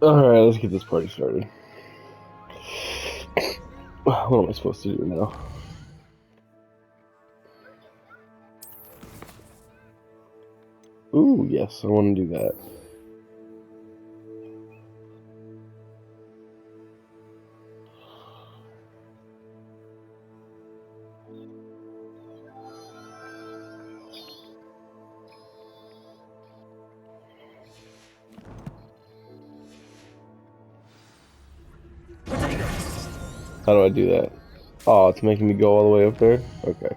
Alright, let's get this party started. What am I supposed to do now? Ooh, yes, I want to do that. How do I do that? Oh, it's making me go all the way up there? Okay.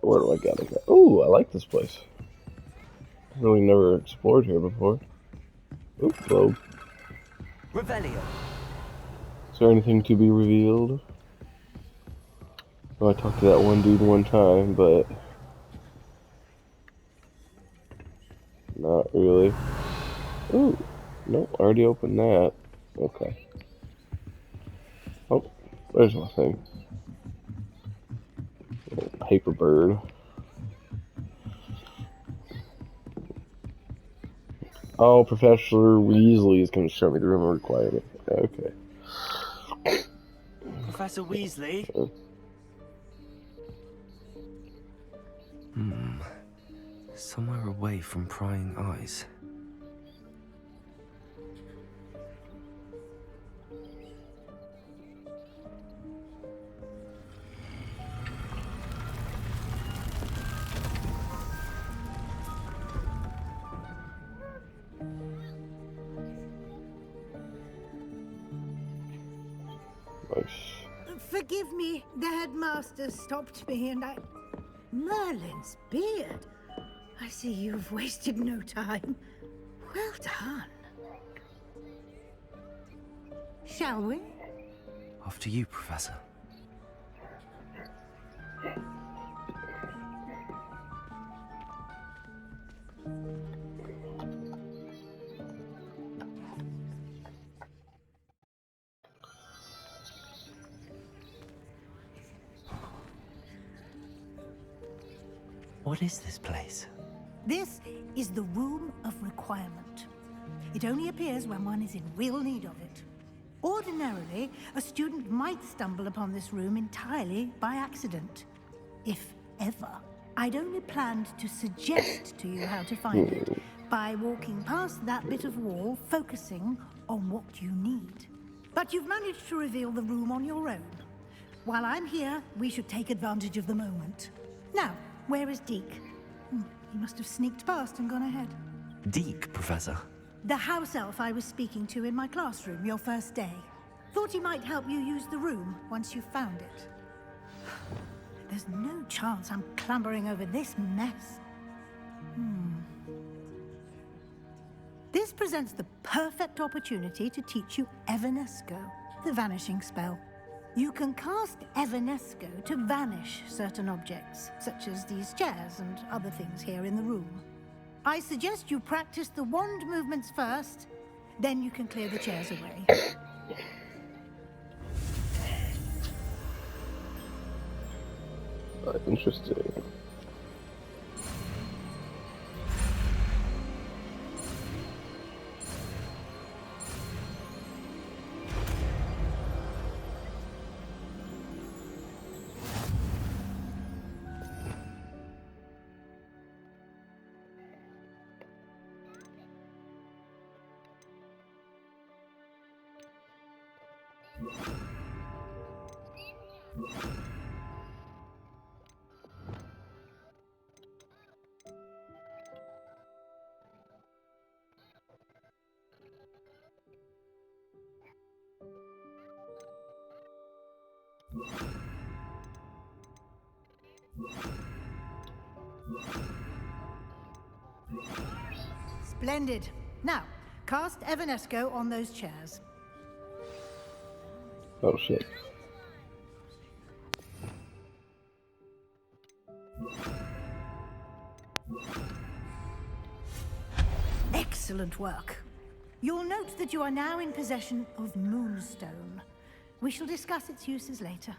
Where do I gotta go? Ooh, I like this place. Really never explored here before. Ooh, globe. Revelio. Is there anything to be revealed? Well, I talked to that one dude one time, but not really. Ooh, nope, already opened that. Okay. Oh, there's my thing. Little paper bird. Oh, Professor Weasley is going to show me the room requirement. Okay. Professor Weasley? Somewhere away from prying eyes. Nice. Forgive me, the headmaster stopped me and I... Merlin's beard. I see you've wasted no time. Well done. Shall we? After you, Professor. What is this place? This is the Room of Requirement. It only appears when one is in real need of it. Ordinarily, a student might stumble upon this room entirely by accident. If ever. I'd only planned to suggest to you how to find it by walking past that bit of wall, focusing on what you need. But you've managed to reveal the room on your own. While I'm here, we should take advantage of the moment. Now, where is Deke? He must have sneaked past and gone ahead. Deke, Professor. The house elf I was speaking to in my classroom your first day. Thought he might help you use the room once you found it. There's no chance I'm clambering over this mess. This presents the perfect opportunity to teach you Evanesco, the vanishing spell. You can cast Evanesco to vanish certain objects, such as these chairs and other things here in the room. I suggest you practice the wand movements first, then you can clear the chairs away. Interesting. Splendid. Now, cast Evanesco on those chairs. Oh shit. Excellent work. You'll note that you are now in possession of Moonstone. We shall discuss its uses later.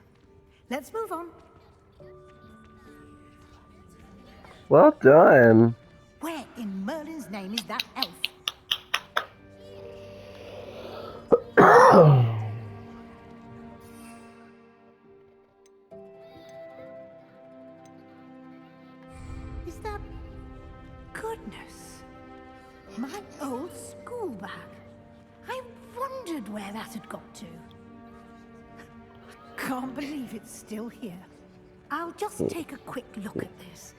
Let's move on. Well done. Where in Merlin's name is that elf? Is that... Goodness. My old school bag. I wondered where that had got to. Can't believe it's still here. I'll just take a quick look at this.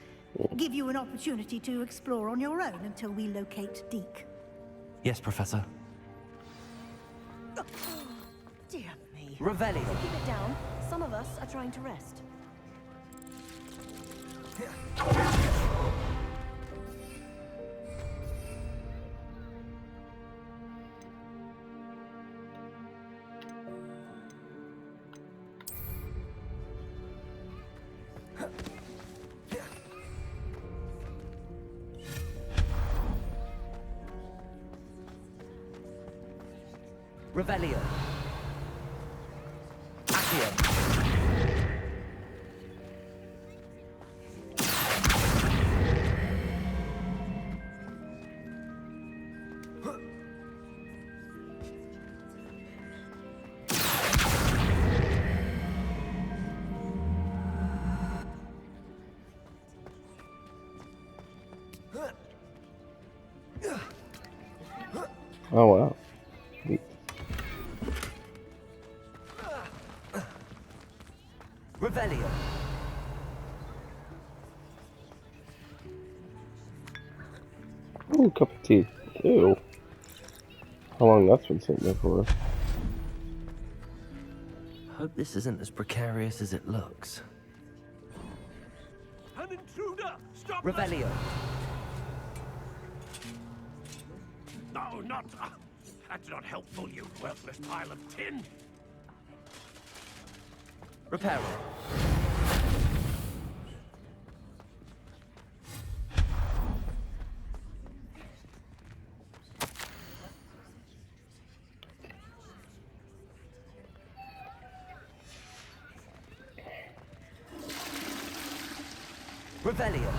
Give you an opportunity to explore on your own until we locate Deke. Yes, Professor. Dear me. Revelio. Keep it down. Some of us are trying to rest. Revelio. Accio. Oh wow. Revelio. Ooh, cup of tea. Ew. How long that's been sitting there for? Hope this isn't as precarious as it looks. An intruder! Stop! Revelio. No, not... that's not helpful, you worthless pile of tin! Reparo. Revelio.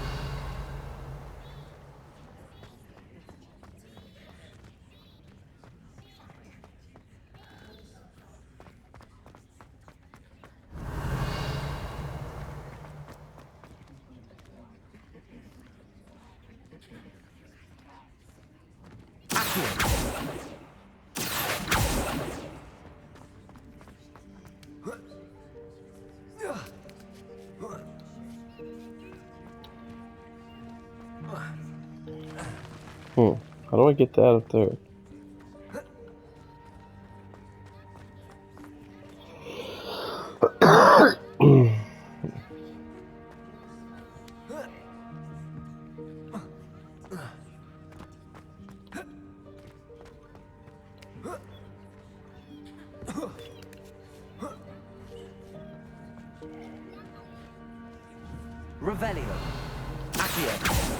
How do I get that up there? Revelio. Accio.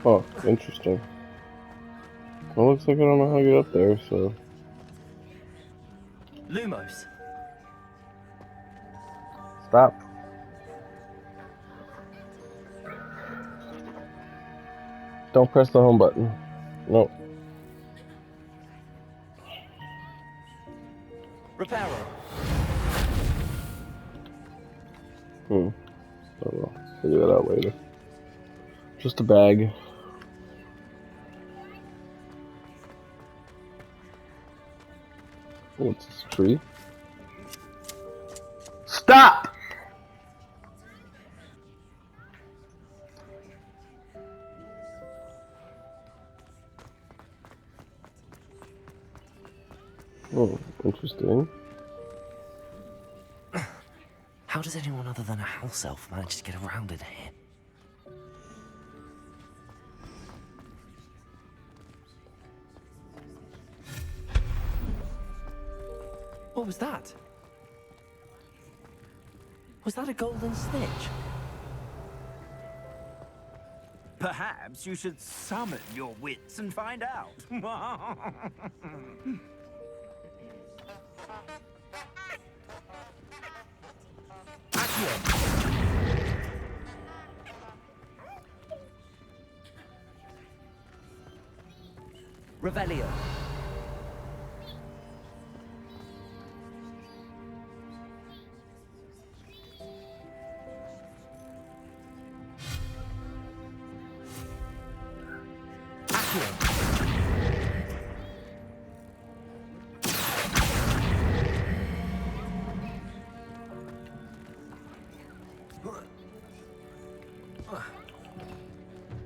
Oh, interesting. Well, looks like I don't know how to get up there, so... Lumos. Stop. Don't press the home button. Nope. Reparo. Oh well, figure that out later. Just a bag. Oh, what's this tree? Stop! Oh, interesting. How does anyone other than a house elf manage to get around in here? What was that? Was that a golden snitch? Perhaps you should summon your wits and find out. Accio! Revelio.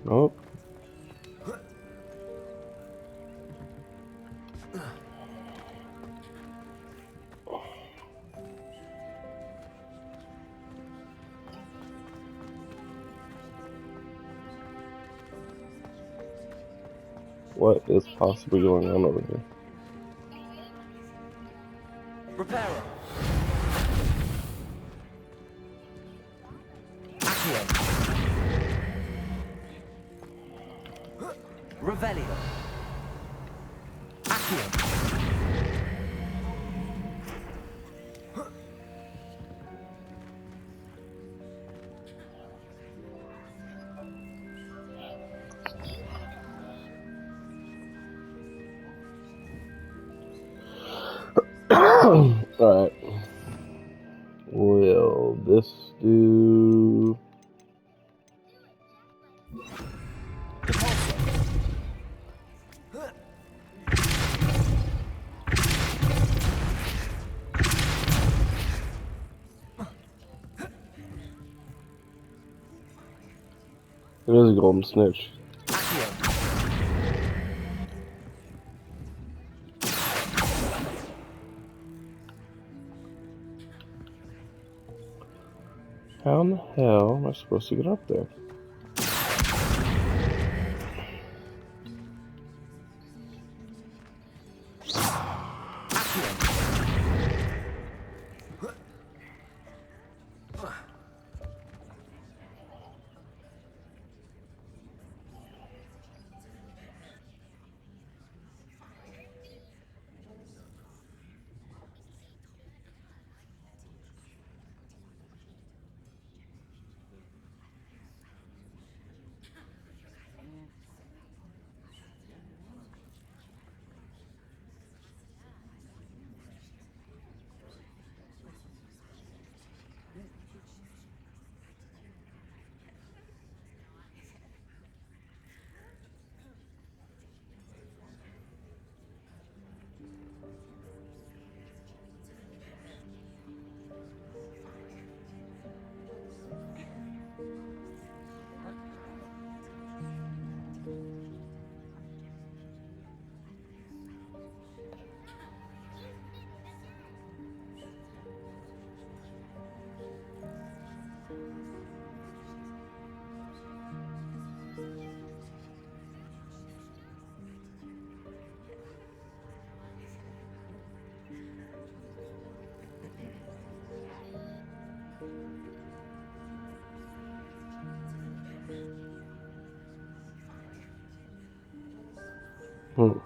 Oh. What is possibly going on over here? Reparo. Accio. Revelio. Accio. Alright. Will this do? It is a golden snitch. Accio. How in the hell am I supposed to get up there? Hmm.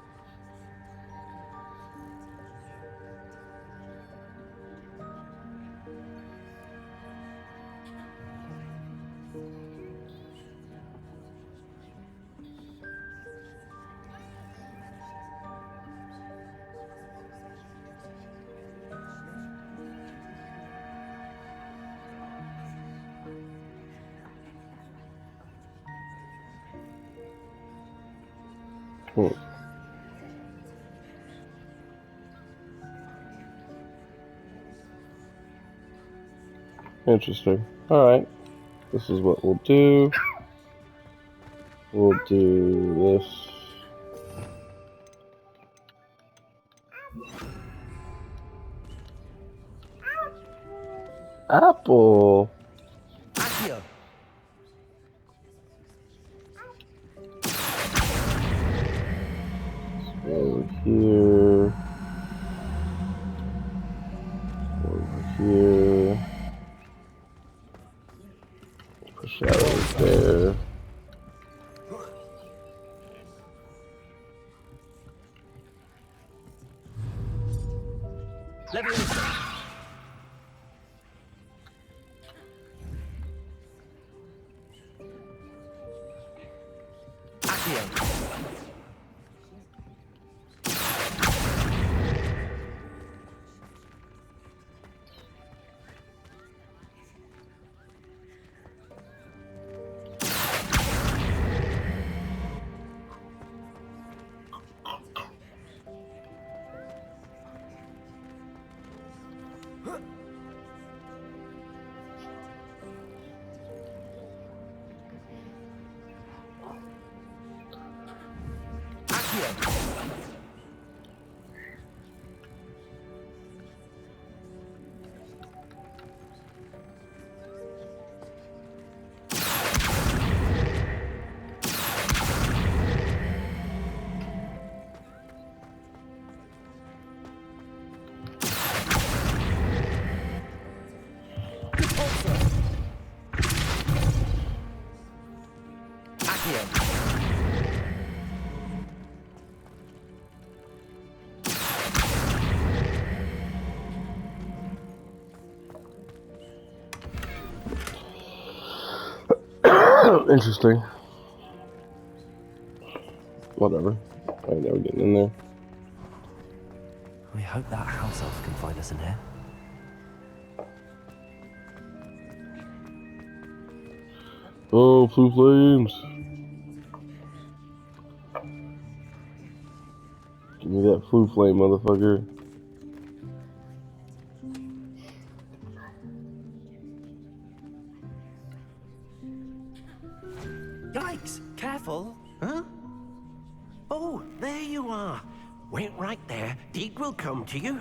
Hmm. Interesting. Alright. This is what we'll do. We'll do this. apple. Accio. Over here. Over here. Push that over there. Leviosa. Accio. Interesting. Whatever. I ain't never getting in there. We hope that house elf can find us in here. Oh, blue flames. Give me that blue flame, motherfucker. Yikes! Careful! Huh? Oh, there you are. Wait right there. Deek will come to you.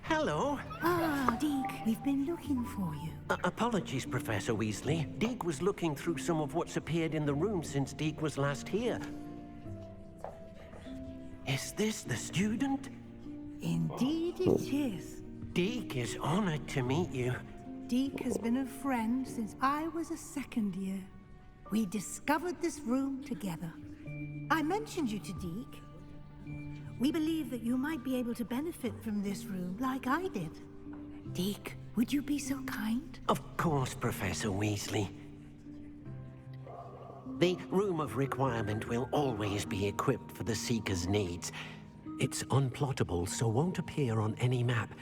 Hello. Ah, Deke, we've been looking for you. Apologies, Professor Weasley. Deek was looking through some of what's appeared in the room since Deek was last here. Is this the student? Indeed it is. Deek is honored to meet you. Deke has been a friend since I was a second year. We discovered this room together. I mentioned you to Deke. We believe that you might be able to benefit from this room like I did. Deke, would you be so kind? Of course, Professor Weasley. The Room of Requirement will always be equipped for the Seeker's needs. It's unplottable, so won't appear on any map.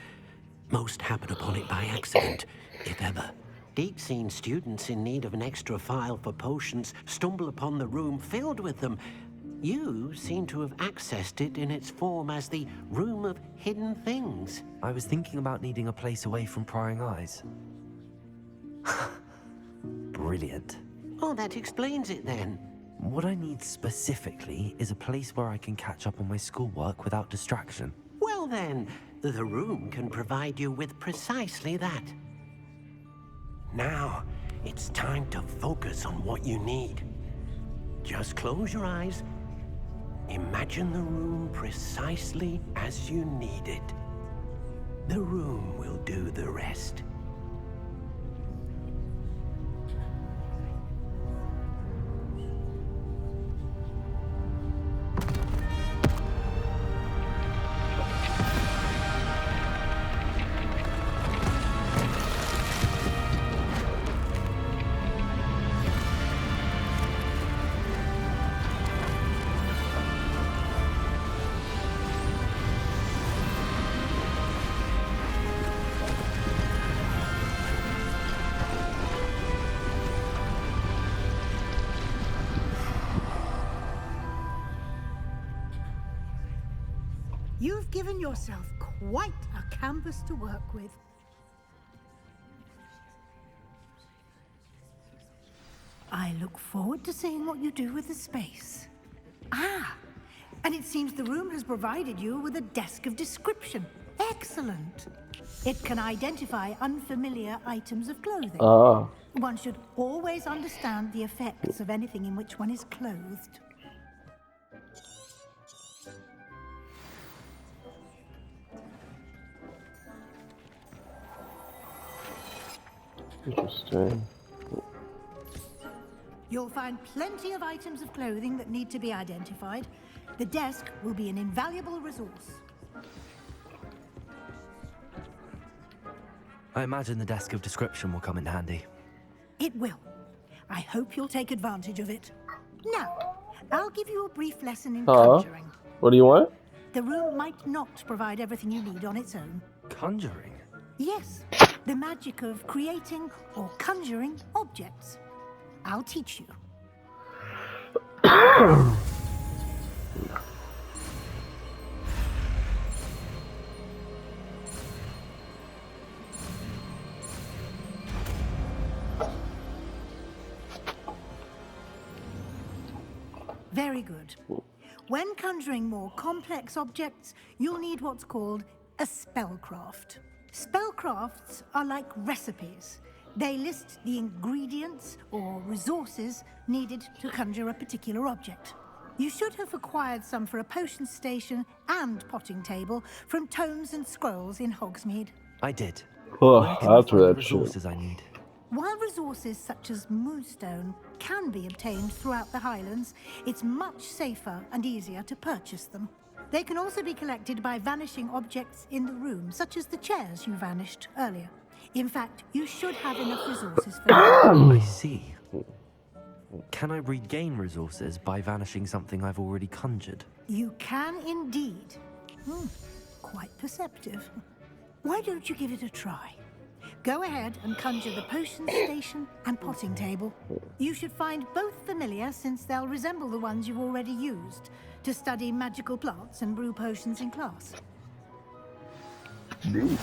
Most happen upon it by accident, if ever. Deke's seen students in need of an extra file for potions stumble upon the room filled with them. You seem to have accessed it in its form as the Room of Hidden Things. I was thinking about needing a place away from prying eyes. Brilliant. Oh, that explains it then. What I need specifically is a place where I can catch up on my schoolwork without distraction. Well then, the room can provide you with precisely that. Now, it's time to focus on what you need. Just close your eyes. Imagine the room precisely as you need it. The room will do the rest. You've given yourself quite a canvas to work with. I look forward to seeing what you do with the space. Ah, And it seems the room has provided you with a desk of description. Excellent. It can identify unfamiliar items of clothing. Ah. One should always understand the effects of anything in which one is clothed. Interesting. You'll find plenty of items of clothing that need to be identified. The desk will be an invaluable resource. I imagine the desk of description will come in handy. It will. I hope you'll take advantage of it. Now, I'll give you a brief lesson in conjuring. What do you want? The room might not provide everything you need on its own. Conjuring? Yes, the magic of creating or conjuring objects. I'll teach you. Very good. When conjuring more complex objects, you'll need what's called a spellcraft. Spellcrafts are like recipes. They list the ingredients or resources needed to conjure a particular object. You should have acquired some for a potion station and potting table from tomes and scrolls in Hogsmeade. I did. Oh, Where can I that's find the that shit. resources I need? While resources such as moonstone can be obtained throughout the Highlands, it's much safer and easier to purchase them. They can also be collected by vanishing objects in the room, such as the chairs you vanished earlier. In fact, you should have enough resources for that. I see. Can I regain resources by vanishing something I've already conjured? You can indeed. Quite perceptive. Why don't you give it a try? Go ahead and conjure the potion station and potting table. You should find both familiar, since they'll resemble the ones you've already used to study magical plants and brew potions in class. Neat.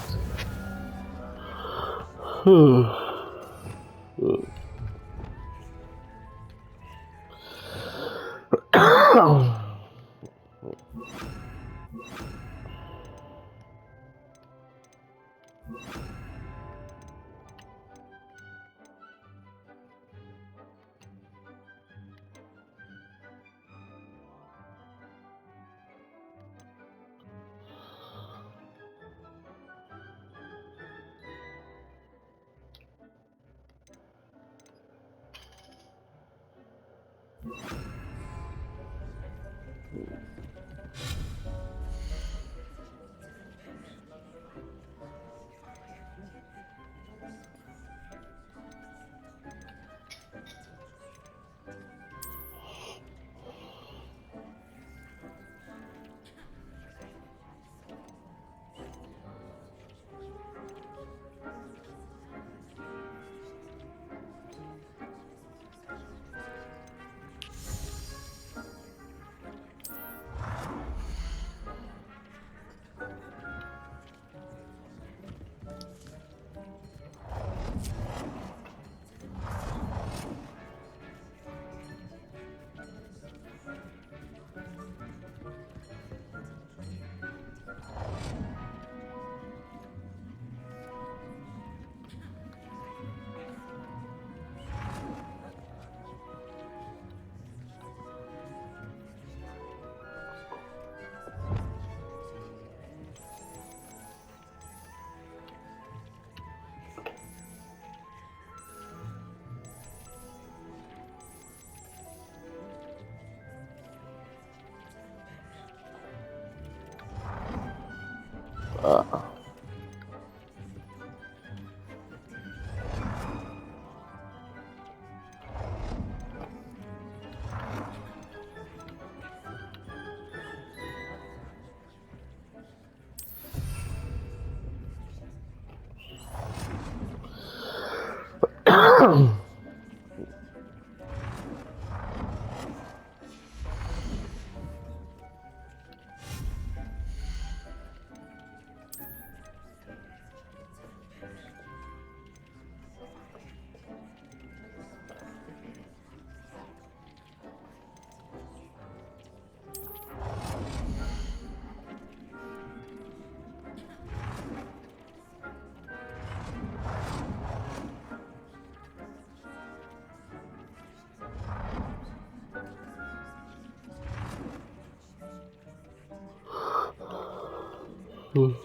Well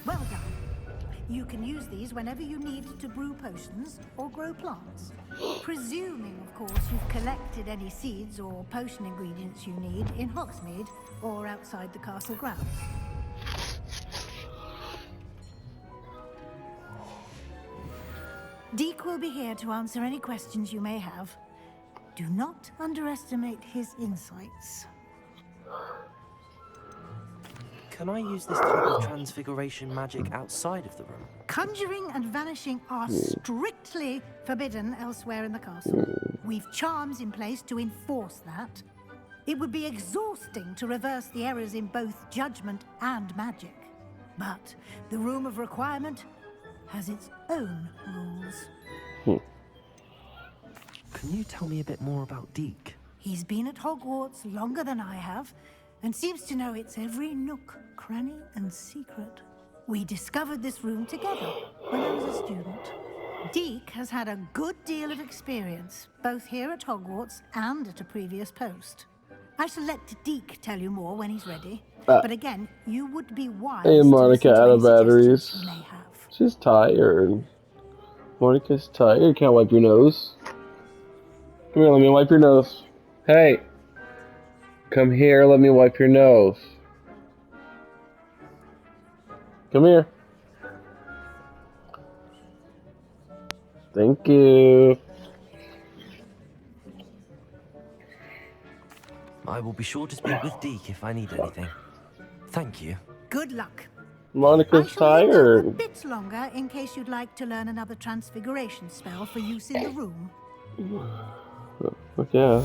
done. You can use these whenever you need to brew potions or grow plants. Presuming, of course, you've collected any seeds or potion ingredients you need in Hogsmeade or outside the castle grounds. Deke will be here to answer any questions you may have. Do not underestimate his insights. Can I use this type of transfiguration magic outside of the room? Conjuring and vanishing are strictly forbidden elsewhere in the castle. We've charms in place to enforce that. It would be exhausting to reverse the errors in both judgment and magic. But the Room of Requirement has its own rules. Can you tell me a bit more about Deke? He's been at Hogwarts longer than I have, and seems to know its every nook, cranny, and secret. We discovered this room together when I was a student. Deke has had a good deal of experience, both here at Hogwarts and at a previous post. I shall let Deke tell you more when he's ready. But again, you would be wise Hey, to Monica, listen to out any of batteries. suggestions you may have. She's tired. Monica's tired. Can't wipe your nose. Come here, let me wipe your nose. Hey! Come here, let me wipe your nose. Come here. Thank you. I will be sure to speak with Deke if I need anything. Thank you. Good luck. I Monica's shall linger a tired. bit longer in case you'd like to learn another transfiguration spell for use in the room. Yeah.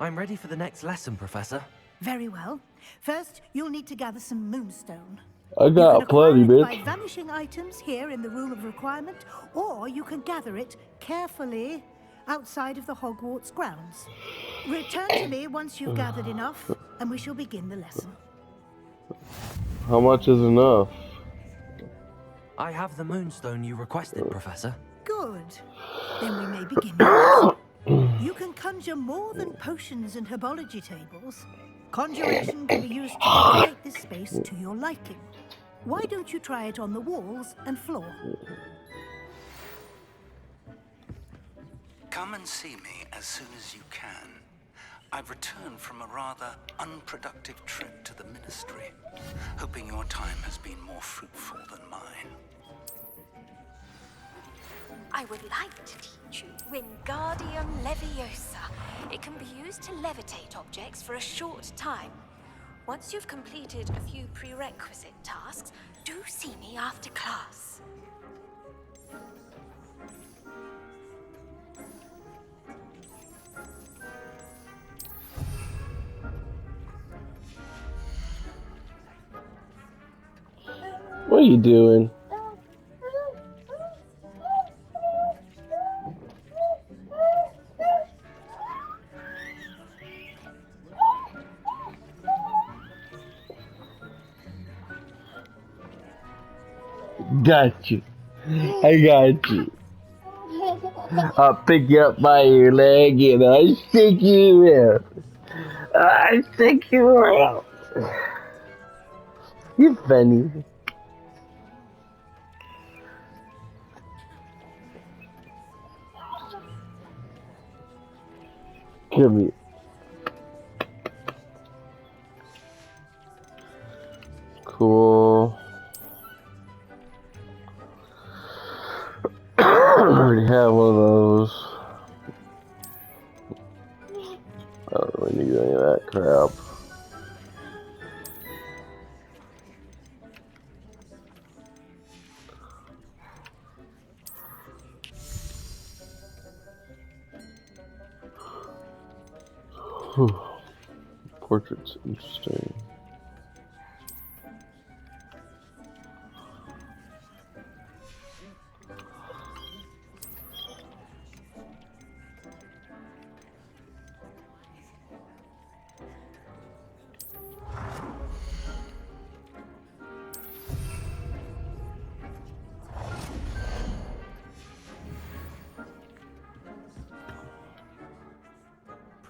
I'm ready for the next lesson, Professor. Very well. First, you'll need to gather some moonstone. I You got can acquire plenty, it bitch. by vanishing items here in the Room of Requirement, or you can gather it carefully outside of the Hogwarts grounds. Return to me once you've gathered enough, and we shall begin the lesson. How much is enough? I have the moonstone you requested, Professor. Good. Then we may begin your lesson. You can conjure more than potions and herbology tables. Conjuration can be used to decorate this space to your liking. Why don't you try it on the walls and floor? Come and see me as soon as you can. I've returned from a rather unproductive trip to the Ministry, hoping your time has been more fruitful than mine. I would like to teach you Wingardium Leviosa. It can be used to levitate objects for a short time. Once you've completed a few prerequisite tasks, do see me after class. What are you doing? Got you. I got you. I'll pick you up by your leg and I'll stick you out. I'll stick you out. You're funny. Come here. Cool. I already have one of those. I don't really need any of that crap. Portrait's interesting.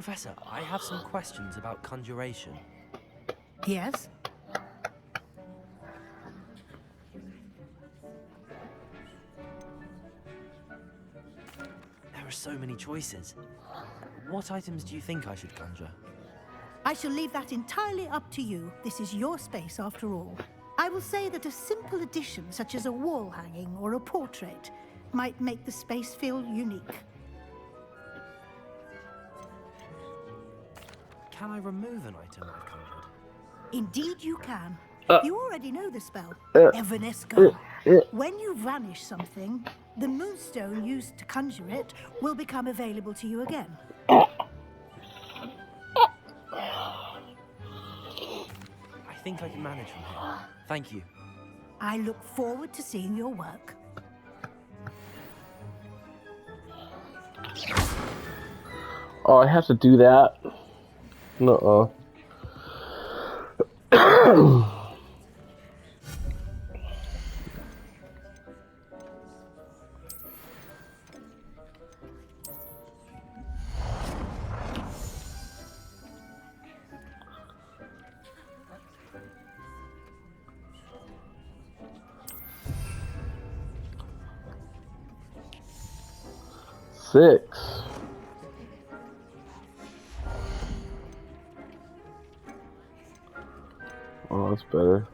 Professor, I have some questions about conjuration. Yes? There are so many choices. What items do you think I should conjure? I shall leave that entirely up to you. This is your space after all. I will say that a simple addition, such as a wall hanging or a portrait, might make the space feel unique. Can I remove an item I've conjured? Indeed you can. You already know the spell, uh, Evanesco. When you vanish something, the moonstone used to conjure it will become available to you again. I think I can manage from here. Thank you. I look forward to seeing your work. Oh, I have to do that. No. 6. Oh, that's better.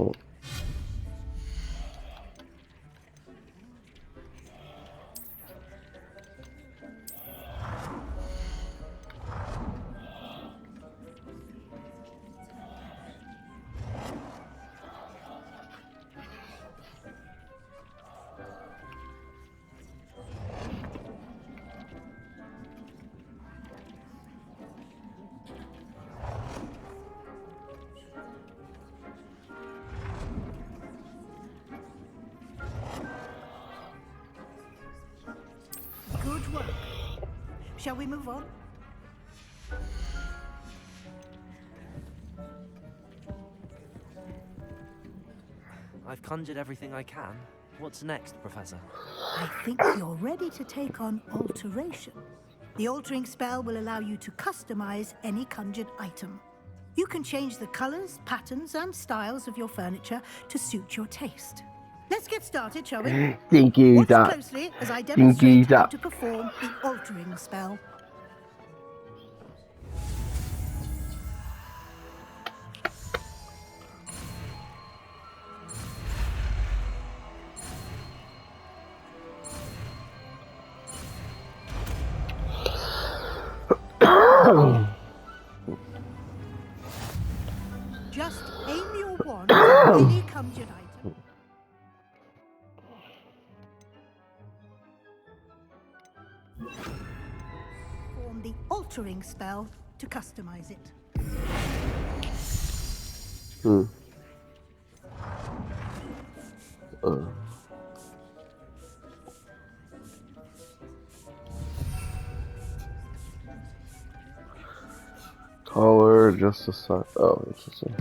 Oh. Good work. Shall we move on? I've conjured everything I can. What's next, Professor? I think you're ready to take on alteration. The altering spell will allow you to customize any conjured item. You can change the colors, patterns, and styles of your furniture to suit your taste. Let's get started, shall we? Thank you, Watch Doc. closely as I Thank you, demonstrate how Doc. to perform the altering spell. Just aim your wand at any conjured item. Form the altering spell to customize it. Color, just a sign. Oh, interesting.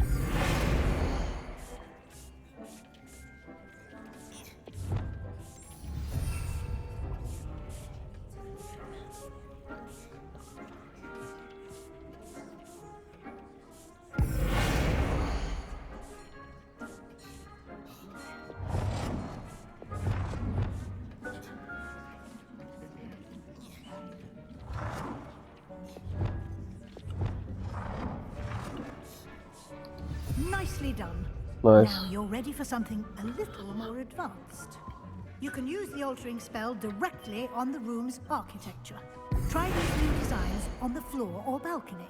Nicely done. Nice. Now you're ready for something a little more advanced. You can use the altering spell directly on the room's architecture. Try these new designs on the floor or balcony.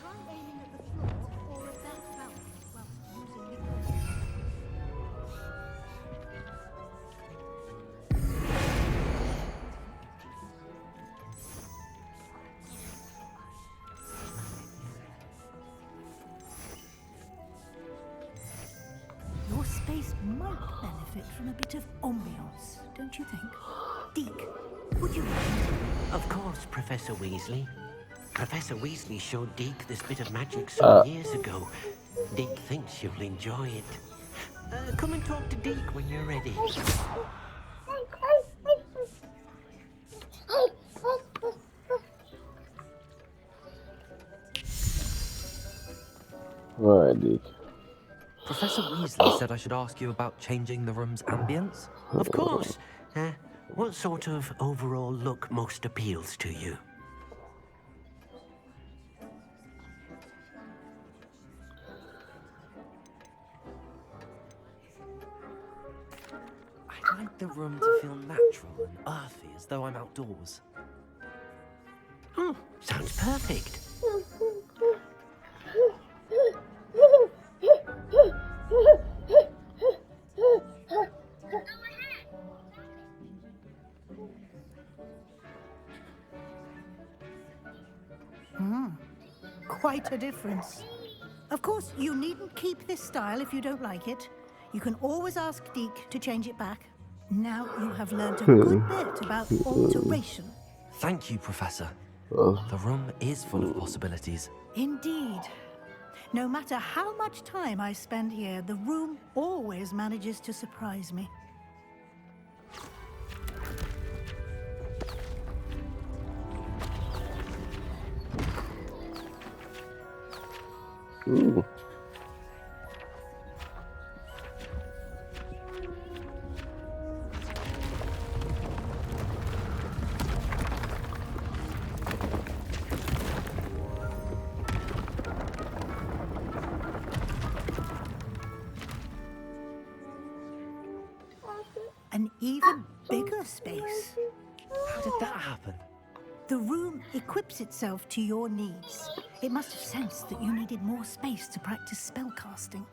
Try aiming at the floor or at that balcony while using the Your space might benefit from a bit of ambiance, don't you think? Deke, would you mind? Of course, Professor Weasley. Professor Weasley showed Deke this bit of magic some years ago. Deke thinks you'll enjoy it. Come and talk to Deke when you're ready. Alright, Deke. Professor Weasley said I should ask you about changing the room's ambience. Of course. What sort of overall look most appeals to you? I'd like the room to feel natural and earthy, as though I'm outdoors. Oh, sounds perfect. Quite a difference. Of course, you needn't keep this style if you don't like it. You can always ask Deke to change it back. Now you have learned a good bit about alteration. Thank you, Professor. The room is full of possibilities. Indeed. No matter how much time I spend here, the room always manages to surprise me. Ooh. An even bigger space. How did that happen? The room equips itself to your needs. It must have sensed that you needed more space to practice spellcasting.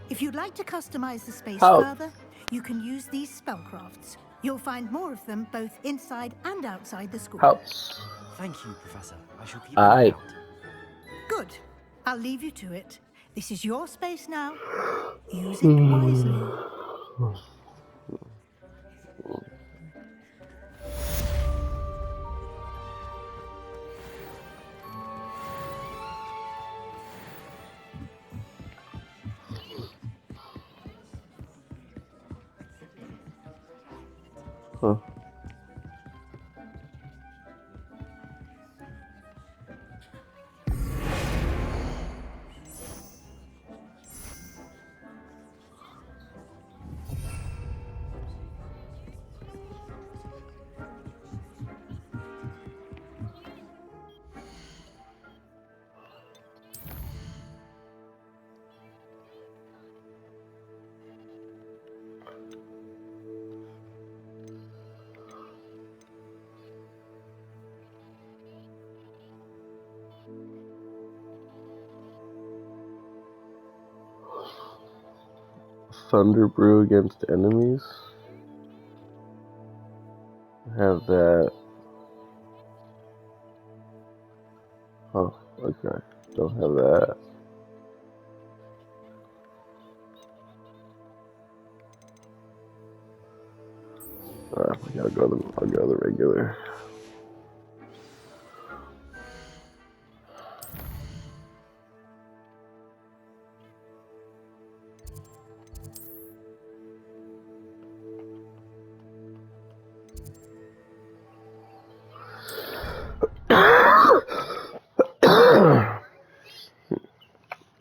If you'd like to customize the space further, you can use these spellcrafts. You'll find more of them both inside and outside the school. House. Thank you, Professor. I shall keep an eye out. Good. I'll leave you to it. This is your space now. Use it wisely. Huh. Thunder brew against enemies. Have that. Oh, okay. Don't have that. I'll go the regular.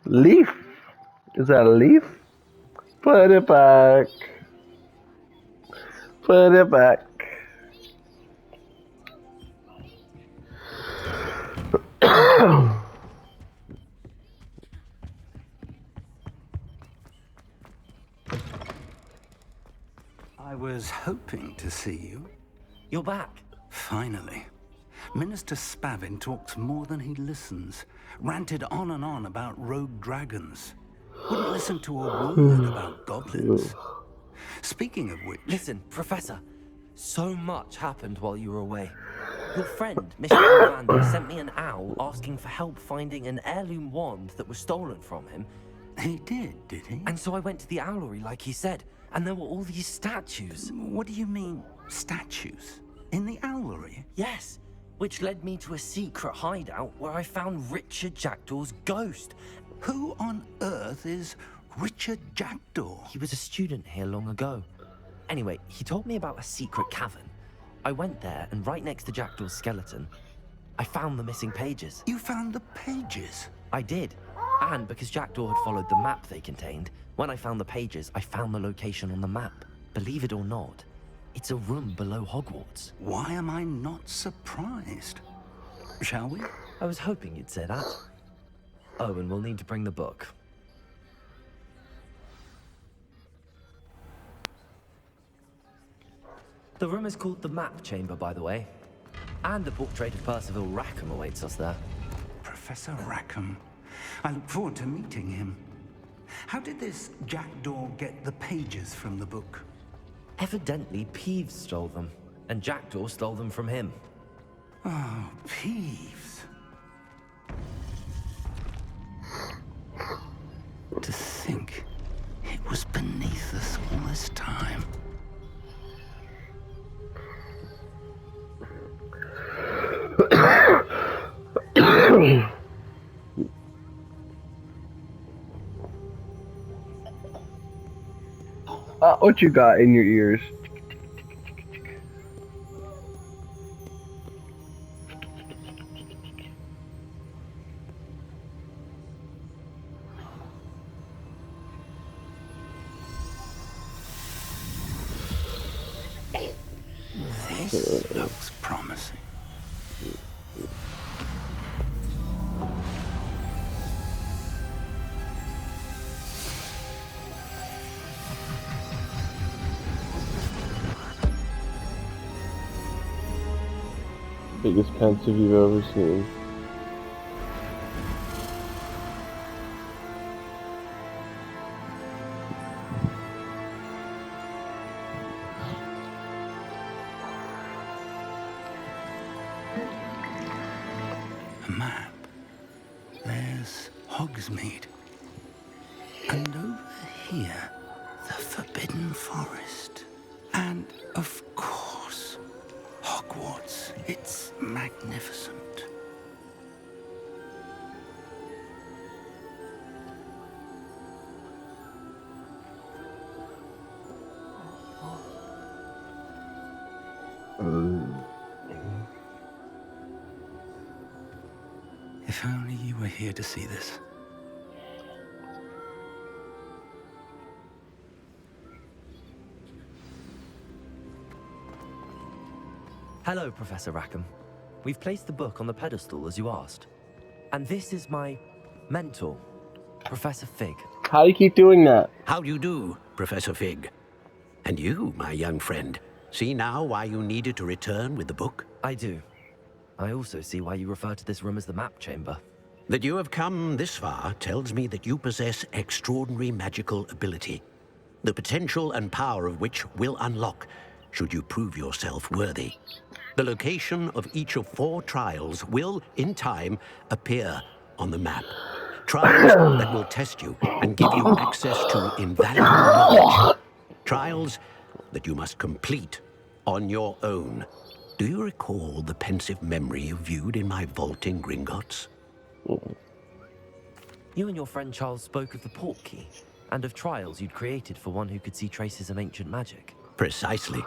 Leaf? Is that a leaf? Put it back. Put it back. hoping to see you. You're back. Finally. Minister Spavin talks more than he listens. Ranted on and on about rogue dragons. Wouldn't listen to a word about goblins. Speaking of which... Listen, Professor. So much happened while you were away. Your friend, Mr. Ollivander, sent me an owl asking for help finding an heirloom wand that was stolen from him. He did he? And so I went to the owlery like he said, and there were all these statues. What do you mean, statues? In the owlery? Yes, which led me to a secret hideout where I found Richard Jackdaw's ghost. Who on earth is Richard Jackdaw? He was a student here long ago. Anyway, he told me about a secret cavern. I went there, and right next to Jackdaw's skeleton, I found the missing pages. You found the pages? I did. And because Jackdaw had followed the map they contained, when I found the pages, I found the location on the map. Believe it or not, it's a room below Hogwarts. Why am I not surprised? Shall we? I was hoping you'd say that. Oh, and we'll need to bring the book. The room is called the Map Chamber, by the way. And the portrait of Percival Rackham awaits us there. Professor Rackham. I look forward to meeting him. How did this Jackdaw get the pages from the book? Evidently, Peeves stole them, and Jackdaw stole them from him. Oh, Peeves. To think it was beneath us all this time. What you got in your ears? This looks promising. Biggest pensive you've ever seen. A map. There's Hogsmeade. And over here, the Forbidden Forest. And, of course, Hogwarts. It's magnificent. If only you were here to see this. Hello, Professor Rackham. We've placed the book on the pedestal as you asked. And this is my mentor, Professor Fig. How do you keep doing that? How do you do, Professor Fig? And you, my young friend, see now why you needed to return with the book? I do. I also see why you refer to this room as the Map Chamber. That you have come this far tells me that you possess extraordinary magical ability, the potential and power of which will unlock should you prove yourself worthy. The location of each of 4 trials will, in time, appear on the map. Trials that will test you and give you access to invaluable knowledge. Trials that you must complete on your own. Do you recall the pensive memory you viewed in my vault in Gringotts? You and your friend Charles spoke of the Portkey, and of trials you'd created for one who could see traces of ancient magic. Precisely.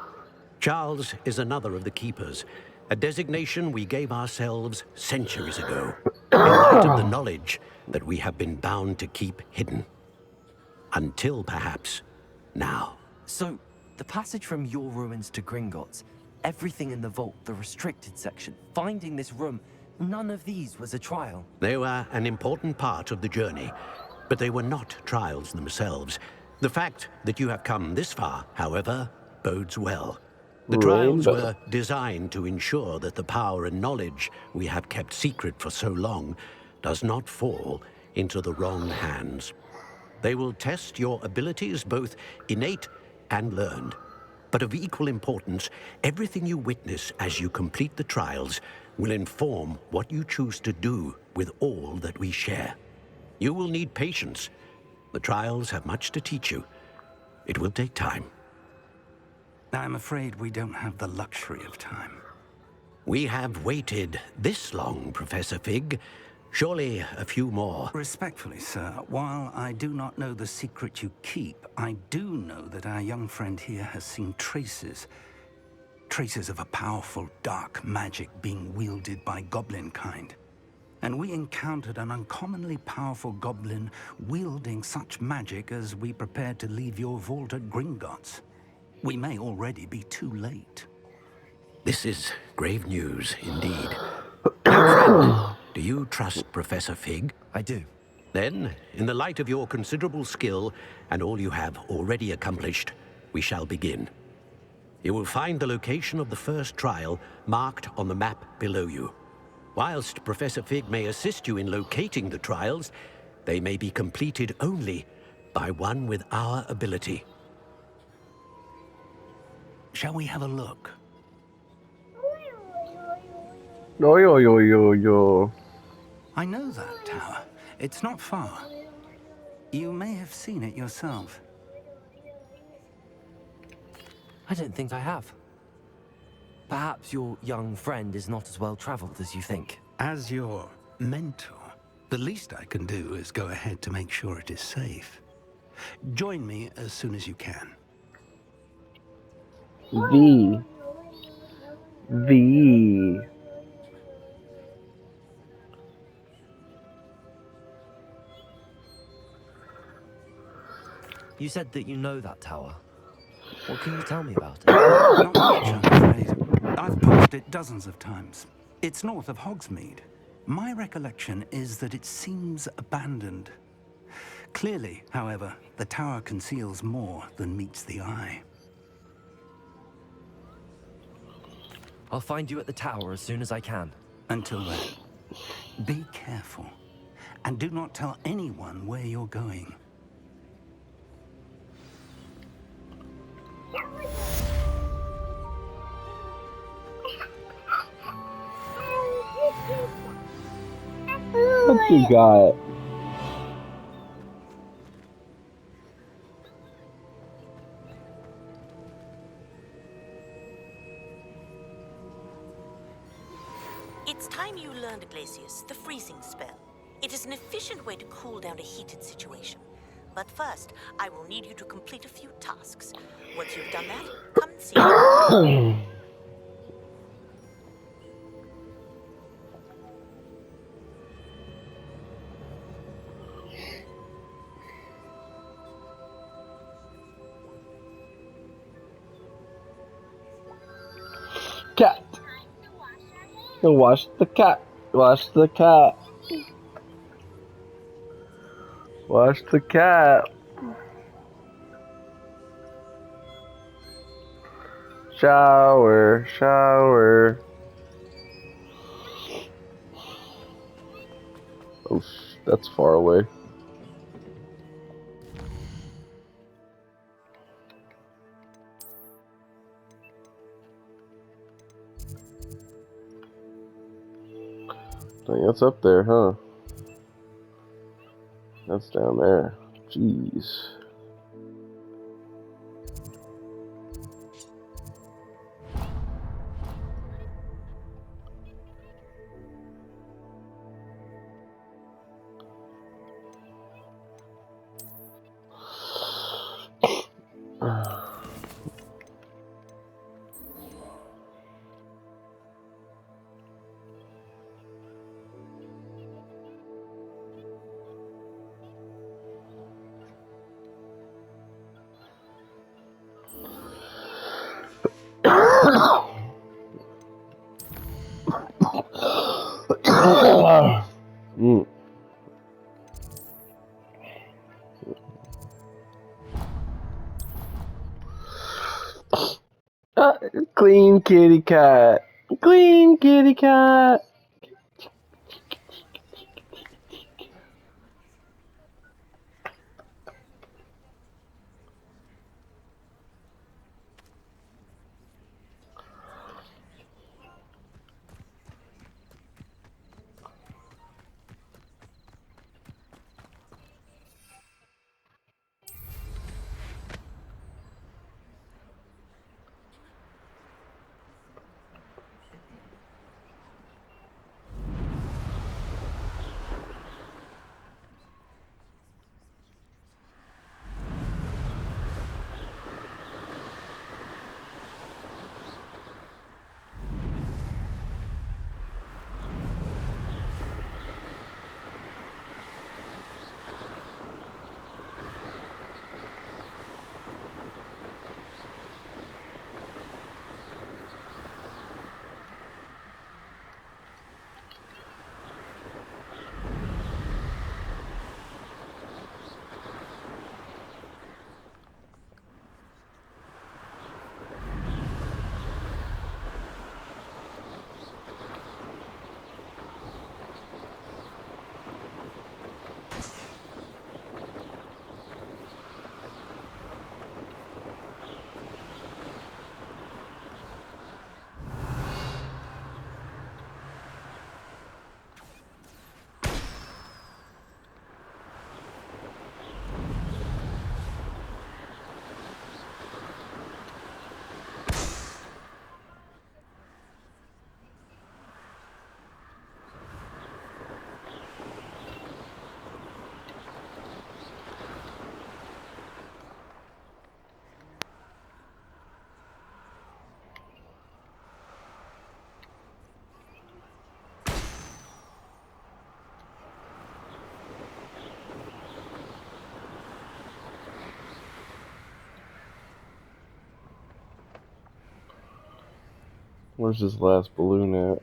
Charles is another of the Keepers, a designation we gave ourselves centuries ago, in light of the knowledge that we have been bound to keep hidden. Until, perhaps, now. So, the passage from your ruins to Gringotts, everything in the vault, the restricted section, finding this room, none of these was a trial. They were an important part of the journey, but they were not trials themselves. The fact that you have come this far, however, bodes well. The trials Rainbow. were designed to ensure that the power and knowledge we have kept secret for so long does not fall into the wrong hands. They will test your abilities, both innate and learned. But of equal importance, everything you witness as you complete the trials will inform what you choose to do with all that we share. You will need patience. The trials have much to teach you. It will take time. I'm afraid we don't have the luxury of time. We have waited this long, Professor Fig. Surely a few more. Respectfully, sir, while I do not know the secret you keep, I do know that our young friend here has seen traces of a powerful dark magic being wielded by goblin kind. And we encountered an uncommonly powerful goblin wielding such magic as we prepared to leave your vault at Gringotts. We may already be too late. This is grave news indeed. Young friend, do you trust Professor Fig? I do. Then, in the light of your considerable skill and all you have already accomplished, we shall begin. You will find the location of the first trial marked on the map below you. Whilst Professor Fig may assist you in locating the trials, they may be completed only by one with our ability. Shall we have a look? Yo, yo, yo, yo, yo. I know that tower. It's not far. You may have seen it yourself. I don't think I have. Perhaps your young friend is not as well traveled as you think. As your mentor, the least I can do is go ahead to make sure it is safe. Join me as soon as you can. V. V. You said that you know that tower. What can you tell me about it? Not much, I'm afraid. I've passed it dozens of times. It's north of Hogsmeade. My recollection is that it seems abandoned. Clearly, however, the tower conceals more than meets the eye. I'll find you at the tower as soon as I can. Until then, be careful. And do not tell anyone where you're going. What you got? It's time you learned, Glacius, the freezing spell. It is an efficient way to cool down a heated situation. But first, I will need you to complete a few tasks. Once you've done that, come and see me. Cat. Go wash the cat. Wash the cat. Wash the cat. Shower, shower. Oh, that's far away. Dang, that's up there, huh? That's down there. Jeez. Clean kitty cat. Clean kitty cat. Where's this last balloon at?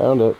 Found it.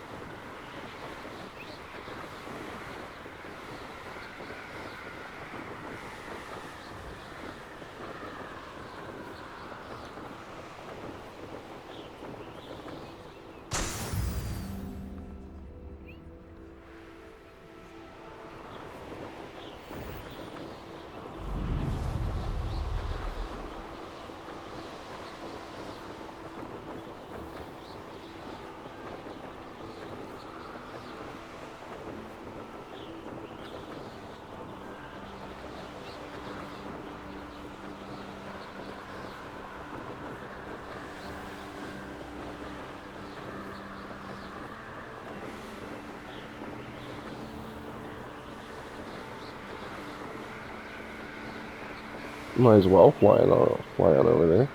Might as well fly on over there.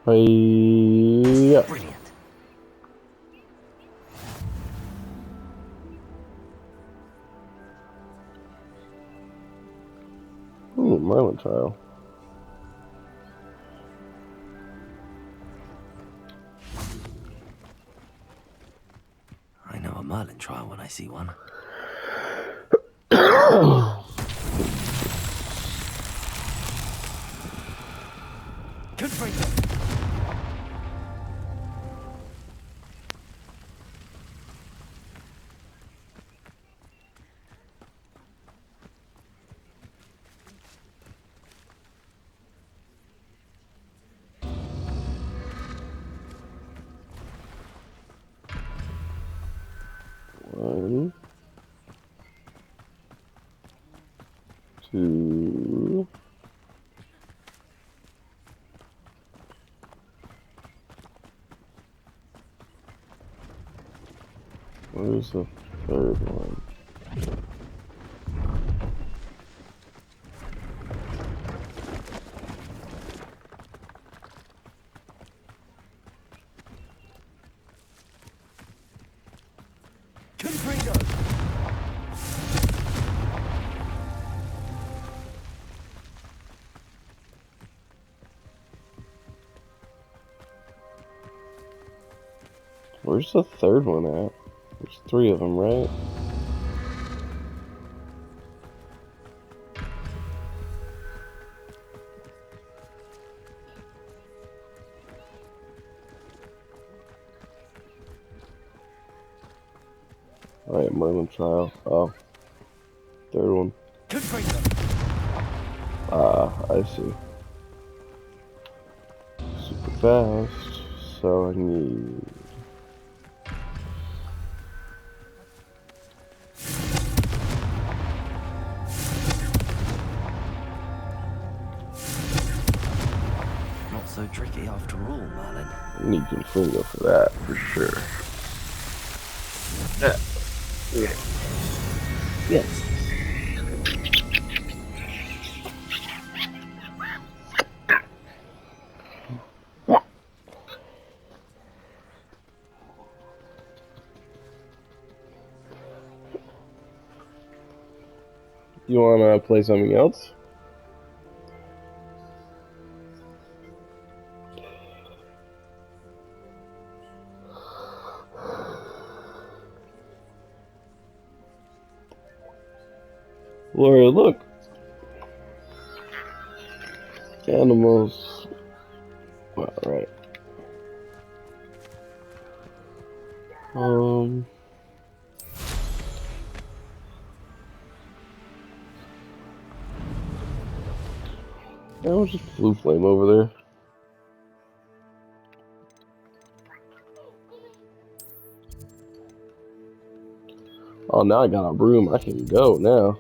Yeah. Brilliant. Ooh, Merlin trial. I know a Merlin trial when I see one. Confringo! One, two. Where's the third one? Confringo! Where's the third one at? There's three of them, right? Alright, Merlin trial. Oh, third one. Confringo! I see. Super fast. So I need. Not so tricky after all, Merlin. I need Confringo for that, for sure. Yeah. Yes. You wanna play something else? Laura, look. Animals. Well, right. That was just blue flame over there. Oh, now I got a room. I can go now.